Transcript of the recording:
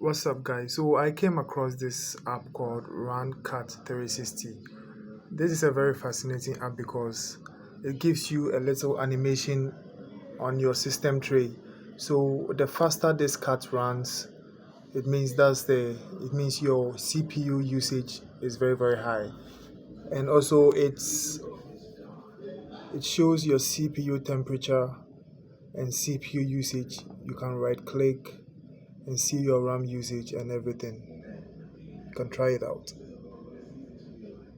What's up, guys? So I came across this app called RunCat 360. This is a very fascinating app because it gives you a little animation on your system tray. So the faster this cat runs, it means your CPU usage is very high, and also it shows your CPU temperature and CPU usage. You can right click and see your RAM usage and everything. You can try it out.